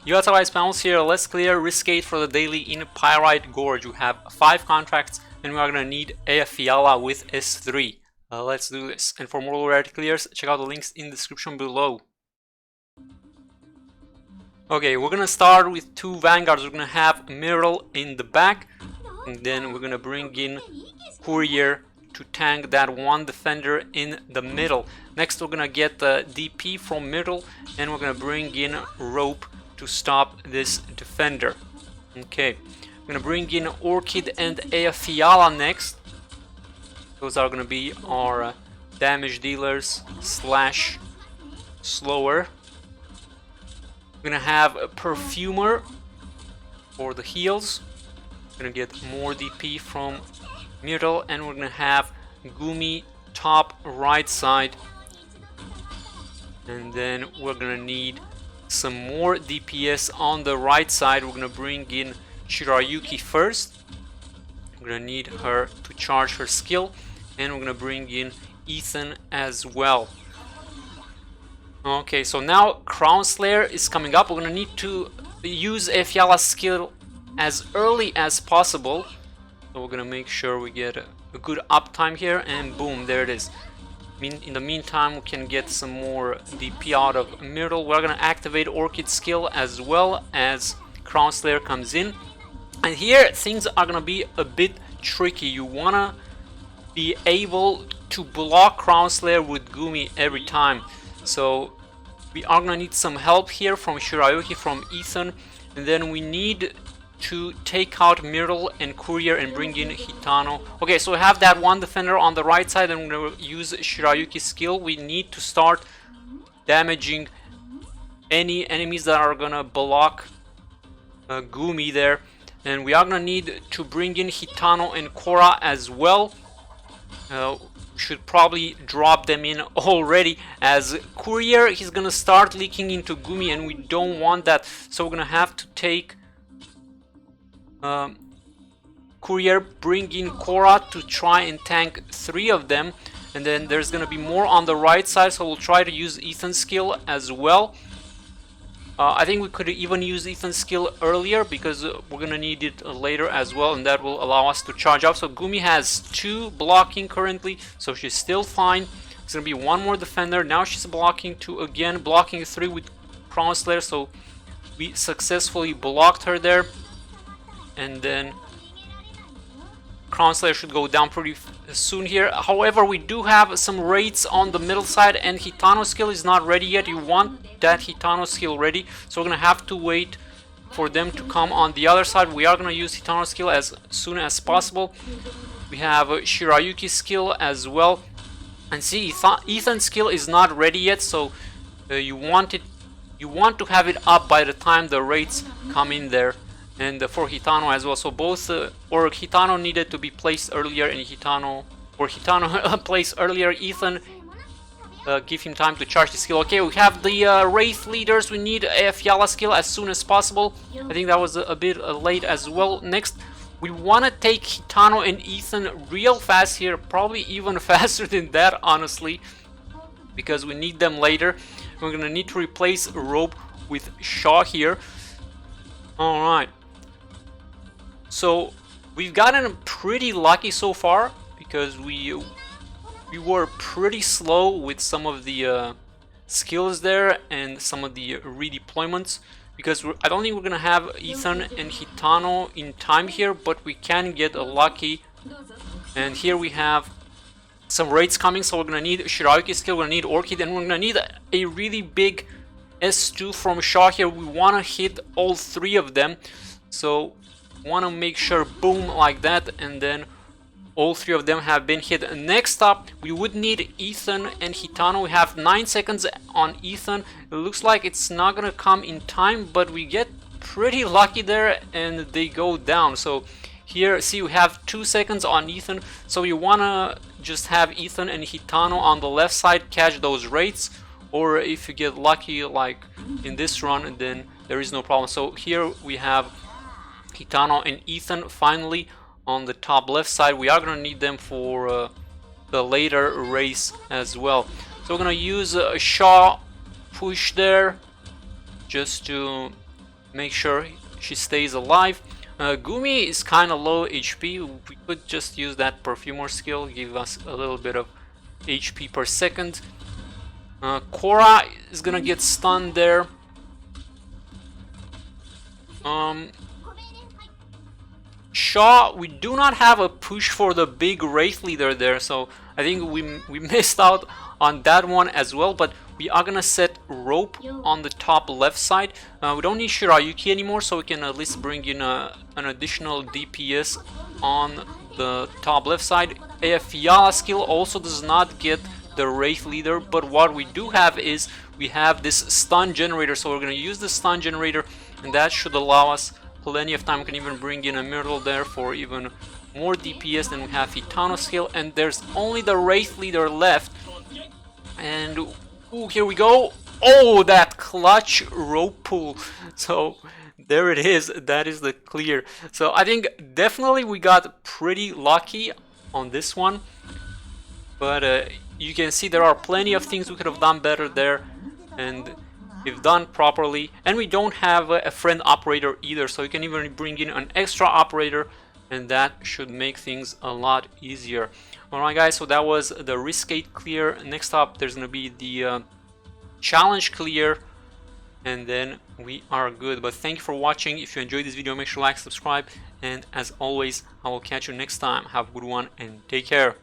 You got MrPantaloons here. Let's clear Riskate for the daily in Pyrite Gorge. We have 5 contracts and we are gonna need Eyja with S3. Let's do this. And for more Rarity clears, check out the links in the description below. Okay, we're gonna start with 2 vanguards. We're gonna have Myrtle in the back, and then we're gonna bring in Courier to tank that one defender in the middle. Next, we're gonna get the DP from Myrtle, and we're gonna bring in Rope to stop this defender. Okay, I'm gonna bring in Orchid and Eyja next. Those are gonna be our damage dealers slash slower. We're gonna have a Perfumer for the heals. We're gonna get more DP from Myrtle, and we're gonna have Gumi top right side. And then we're gonna need some more DPS on the right side. We're gonna bring in Shirayuki first. We're gonna need her to charge her skill, and we're gonna bring in Ethan as well. Okay, so now Crown Slayer is coming up. We're gonna need to use Eyja's skill as early as possible. So we're gonna make sure we get a good uptime here, and boom, there it is. In the meantime, we can get some more DP out of Myrtle. We're gonna activate Orchid's skill as well as Crown Slayer comes in. And here things are gonna be a bit tricky. You wanna be able to block Crown Slayer with Gumi every time. So we are gonna need some help here from Shirayuki, from Ethan, and then we need to take out Myrtle and Courier and bring in Hitano. Okay, so we have that one defender on the right side, and we're gonna use Shirayuki's skill. We need to start damaging any enemies that are gonna block Gumi there, and we are gonna need to bring in Hitano and Korra as well. Should probably drop them in already, as Courier, he's gonna start leaking into Gumi, and we don't want that. So we're gonna have to take Courier, bring in Korra to try and tank 3 of them, and then there's gonna be more on the right side, so we'll try to use Ethan's skill as well. I think we could even use Ethan's skill earlier, because we're gonna need it later as well, and that will allow us to charge up. So Gumi has 2 blocking currently, so she's still fine. It's gonna be 1 more defender. Now she's blocking 2 again, blocking 3 with Crown Slayer, so we successfully blocked her there. And then Crown Slayer should go down pretty soon here. However, we do have some raids on the middle side, and Hitano's skill is not ready yet. You want that Hitano skill ready, so we're gonna have to wait for them to come on the other side. We are gonna use Hitano's skill as soon as possible. We have Shirayuki's skill as well, and see, Ethan's skill is not ready yet, so you want to have it up by the time the raids come in there. And for Hitano as well, so both or Hitano needed to be placed earlier, and Hitano placed earlier. Ethan, give him time to charge the skill. Okay, we have the Wraith leaders. We need Eyja's skill as soon as possible. I think that was a bit late as well. Next, we want to take Hitano and Ethan real fast here, probably even faster than that, honestly, because we need them later. We're gonna need to replace Rope with Shaw here. Alright, so we've gotten pretty lucky so far, because we were pretty slow with some of the skills there and some of the redeployments, because I don't think we're gonna have Ethan and Hitano in time here, but we can get lucky. And here we have some raids coming, so we're gonna need Shirayuki's skill, we're gonna need Orchid, and we're gonna need a really big S2 from Shaw here. We want to hit all 3 of them, so want to make sure, boom, like that, and then all 3 of them have been hit. Next up, we would need Ethan and Hitano. We have 9 seconds on Ethan. It looks like it's not gonna come in time, but we get pretty lucky there, and they go down. So here, see, we have 2 seconds on Ethan, so you want to just have Ethan and Hitano on the left side catch those raids. Or if you get lucky, like in this run, then there is no problem. So here we have Hitano and Ethan finally on the top left side. We are going to need them for the later race as well. So we're going to use a Shaw push there just to make sure she stays alive. Gumi is kind of low HP. We could just use that Perfumer skill, give us a little bit of HP per second. Korra is gonna get stunned there. Shaw, we do not have a push for the big Wraith leader there, so I think we missed out on that one as well, but we are gonna set Rope on the top left side. We don't need Shirayuki anymore, so we can at least bring in an additional DPS on the top left side. Eyja Fiala skill also does not get the Wraith leader, but what we do have is we have this stun generator, so we're gonna use the stun generator, and that should allow us plenty of time. We can even bring in a Myrtle there for even more DPS. Then we have Hitano skill, and there's only the Wraith leader left. And ooh, here we go. Oh, that clutch rope pull. So there it is. That is the clear. So I think definitely we got pretty lucky on this one. But you can see there are plenty of things we could have done better there. And if done properly, and we don't have a friend operator either, so you can even bring in an extra operator, and that should make things a lot easier. Alright guys, so that was the Risk 8 clear. Next up there's gonna be the challenge clear, and then we are good. But thank you for watching. If you enjoyed this video, make sure to like, subscribe, and as always, I will catch you next time. Have a good one and take care.